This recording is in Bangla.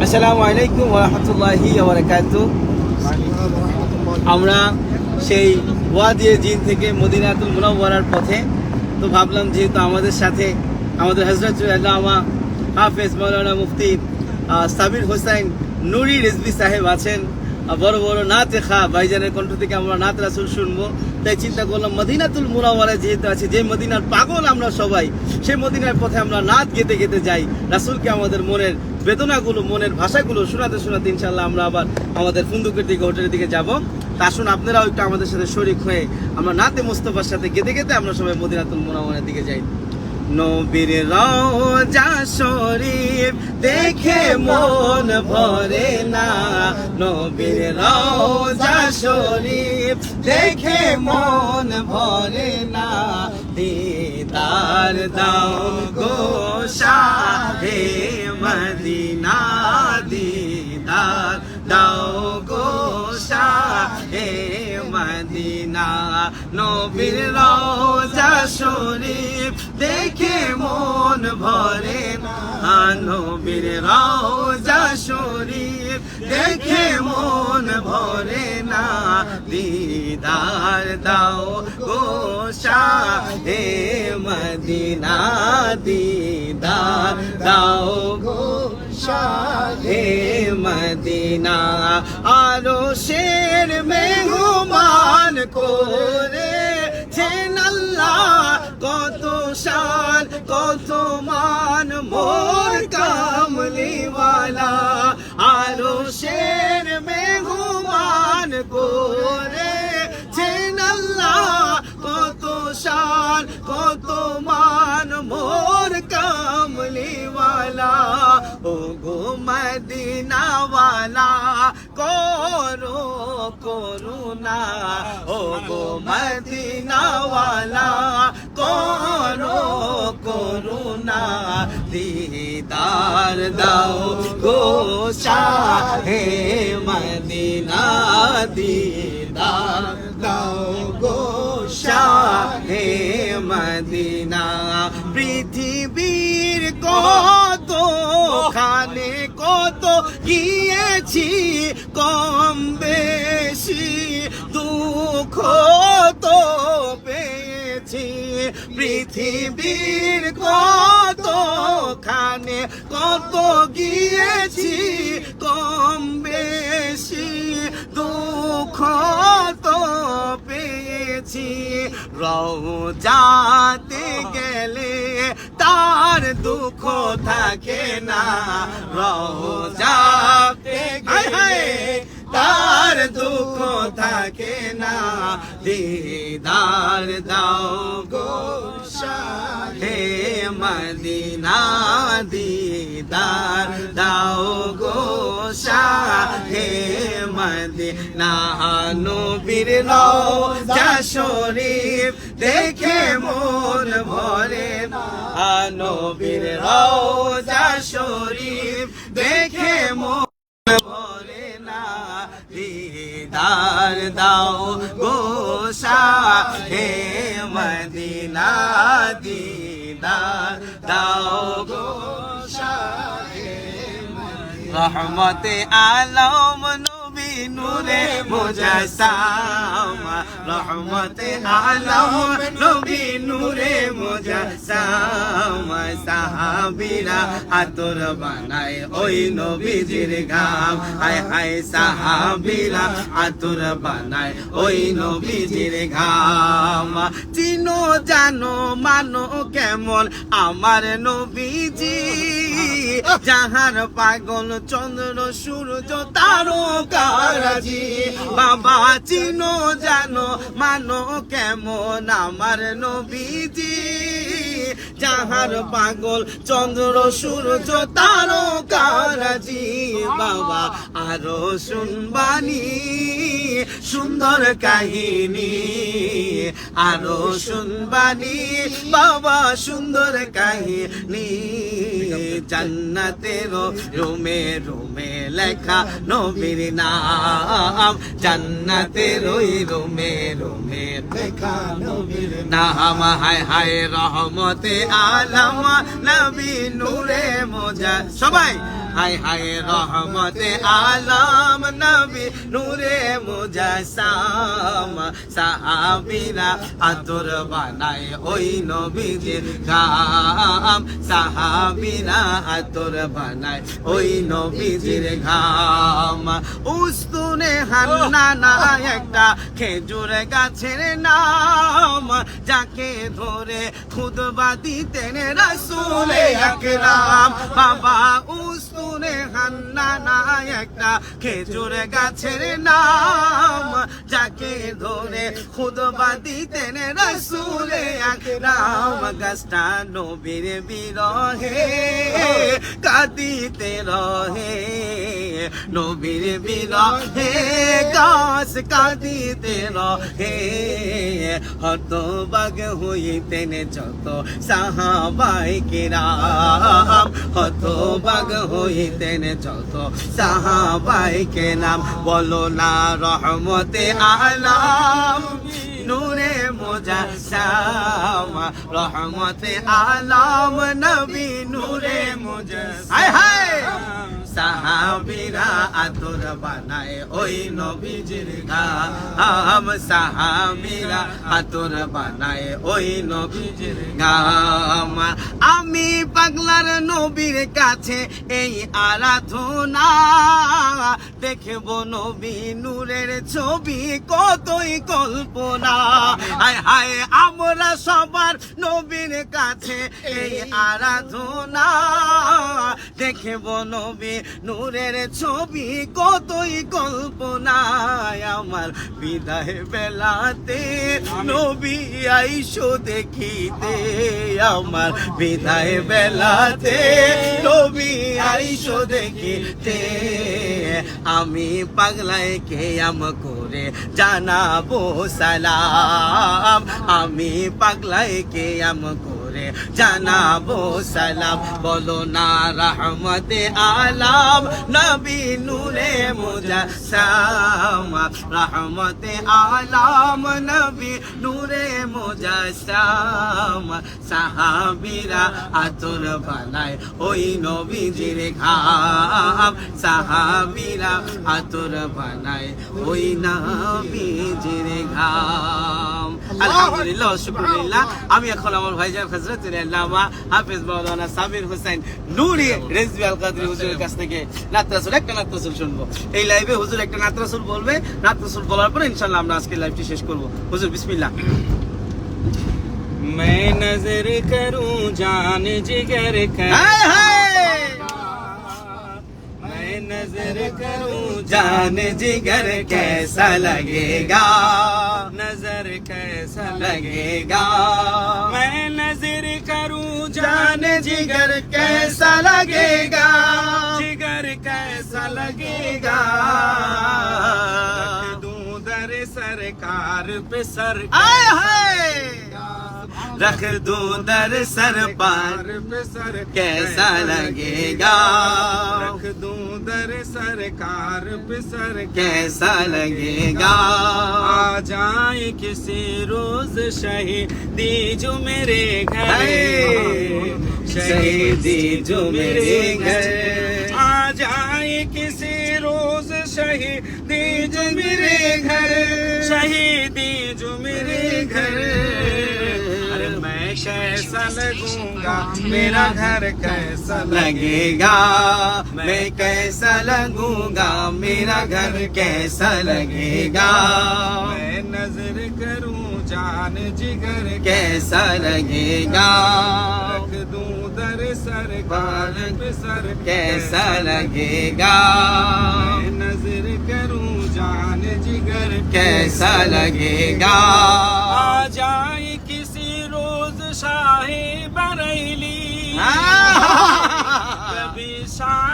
আসসালামু আলাইকুম ওয়া রাহমাতুল্লাহি ওয়া বারাকাতুহু। আমরা সেই ওয়াদিয়ে জিন থেকে মদিনাতুল মুনাওয়ারার পথে, তো ভাবলাম যেহেতু আমাদের সাথে আমাদের হযরত আল্লামা হাফেজ মাওলানা মুফতি সাবির হোসেন নুরি রিজভী সাহেব আছেন, বড় বড় নাতে খা ভাইজানের কণ্ঠ থেকে আমরা নাত রাসূল শুনবো, তাই চিন্তা করলাম মদিনাতুল মুনাওয়ারায় যেহেতু আছে, যে মদিনার পাগল আমরা সবাই, সেই মদিনার পথে আমরা নাত গেতে গেতে যাই, রাসূলকে আমাদের মনের বেদনাগুলো, মনের ভাষাগুলো শোনাতে শোনাতে ইনশাআল্লাহ আমরা আবার আমাদের ফুন্দুকের দিকে, হোটেলের দিকে যাব। তা আসুন আপনারাও একটু আমাদের সাথে শরীক হয়ে আমরা নাতে মুস্তাফার সাথে গেতে গেতে আমরা সবাই মদিনাতুল মুনাওয়ারার দিকে যাই। নবীর রওজা শরীফ দেখে মন ভরে না, নবীর রওজা শরীফ দেখে মন ভরে না, দিদার দাও গো শাহে মদিনা, দিদার দাও গো শাহে মদিনা। নবীর রওজা শরীফ দেখে মন ভরে না, নবীর রওজা শরীফ দেখে মন ভরে না, দিদার দাও গো শাহে মদিনা, দিদার দাও গো শাহে মদিনা। আরো শের মেহমান করেছেন আল্লাহ, কত শান কত মান মোর কামলিওয়ালা, আরো শের মেহমান করেছেন আল্লাহ, কত শান কত মান মোর কামলিওয়ালা। ও গো মদিনাওয়ালা করো করুণা, ও গো মদিনাওয়ালা করো করুণা, দিদার দাও গো শাহে মদিনা, দিদার দাও গো শাহে মদিনা। পৃথিবীর কত খানে কত গিয়েছি, কম বেশি দুঃখ তো পেয়েছি, পৃথিবীর কত খানে কত গিয়েছি, কম বেশি দুঃখ তো পেয়েছি, রওজাতে গেলে তার দুঃখ থাকে না, রওজাতে গেলে তার দুঃখ থাকে না, দিদার দাও গো শাহে মদিনা, দিদার দাও গো শাহে মদিনা। নবীর রওজা শরীফ দেখে মন ভরে না, নবীর রওজা শরীফ দেখে মন ভরে না, দিদার দাও গো শাহে মদিনা, দিদার দাও গো শাহে মদিনা। রহমতে আলম নবী নূরে মুজাসসাম, রহমতে আলম নবী নূরে মুজাসসাম, সাহাবীরা আতর বানায় ওই নবীজির ঘাম, হায় হায় সাহাবীরা আতর বানায় ওই নবীজির ঘাম। চিনো জানো মানো কেমন আমার নবীজি, যাহার পাগল চন্দ্র সূর্য তারকারাজি, বাবা চিনো জানো মানো কেমন আমার নবীজি, যাহার পাগল চন্দ্র সূর্য তারকারাজি, বাবা আরো শুনবানি সুন্দর কাহিনী, আরো শুনবানি বাবা সুন্দর কাহিনী, জান্নাতের রুমে রুমে লেখা নবীর নাম, জান্নাতের ওই রুমে রুমে লেখা নবীর নাম, হায় হায় রহমতে আলম নবী নূরে মোজা। সবাই হায় হায় রহমতে আলম নবী নূরে মুজাসসাম সাহাবীরা আতর বানায় ওই নবীজির ঘাম সাহাবীরা আতর বানায় ওই নবীজির ঘাম উস্তুনে হান্নানা একটা খেজুর গাছের নাম যাকে ধরে খুতবা দিতেন রাসূল আকরাম বাবা উস্তুনে হান্নানা একটা খেজুর গাছের নাম যাকে ধরে খুতবা দিতেন রাসূল আকরাম গাছটা নবীর বিরহে কাঁদিতে রহে নবীর বিরহে গাছ কাঁদিতে রহে হতবাগ হইতেন যত সাহাবায়ে কেরাম হতবাগ হইতেন যত সাহাবায়ে কেরাম বলো না রহমতে আলম নূরে মুজাসসাম রহমতে আলম নবী নূরে মুজাসসাম হায় হায় সাহাবীরা আতর বানায় ওই নবীজির ঘাম সাহাবীরা আতর বানায় ওই নবীজির ঘাম আমি পাগলার নবীর কাছে এই আরাধনা দেখব নবী নূরের ছবি কতই কল্পনা হায় হায় আমরা সবার নবীর কাছে এই আরাধনা দেখব নবী নূরের ছবি কতই কল্পনায় আমার বিদায় বেলাতে নবী আইসো দেখিতে আমার বিদায় বেলাতে নবী আইসো দেখিতে আমি পাগলায় কেয়াম করে জানাবো সালাম আমি পাগলায় কেয়াম করে জানাবো সালাম বলো না রহমতে আলম নবী নূরে মুজাসসাম রহমতে আলম নবী নূরে মুজাসসাম সাহাবীরা আতর বানায় ওই নবীজির ঘাম সাহাবীরা আতর বানায় ওই নবীজির ঘাম আলহামদুলিল্লাহ শুকরিল্লাহ আমি এখন আমার ভাইজান হযরত আল্লামা হাফেজ মাওলানা সাবির হোসেন নূরি রেজভী আল কাদরি হুজুরের কাছ থেকে নাত রাসূল একটা নাত রাসূল শুনবো এই লাইভে হুজুর একটা নাত রাসূল বলবে নাত রাসূল বলার পরে ইনশাআল্লাহ আমরা আজকে লাইভটি শেষ করব হুজুর বিসমিল্লাহ मैं नजर करूं जान जिगर का हाय हाय मैं नजर करूं जान जिगर कैसा लगेगा नजर कैसा लगेगा मैं नजर करूं जान जिगर कैसा लगेगा जिगर कैसा लगेगा रख दूं दर सरकार पे सर आय हाय रख दूं दर सर पर पे सर कैसा लगेगा रख दूं दर सरकार पे सर कैसा लगेगा आ जाए किसी रोज शहीदी जो मेरे घर शहीदी जो मेरे घर आ जाए किसी रोज शहीदी जो मेरे घर शहीदी जो मेरे घर अरे मैं कैसा लगूंगा मेरा घर कैसा लगेगा मैं कैसा लगूंगा मेरा घर कैसा लगेगा मैं नजर करूं जान जिगर कैसा लगेगा रख दूं दर सरकार पे सर कैसा लगेगा मैं नजर करूं जान जिगर कैसा लगेगा आ जाए किसी रोज शाही बरेली कभी शाह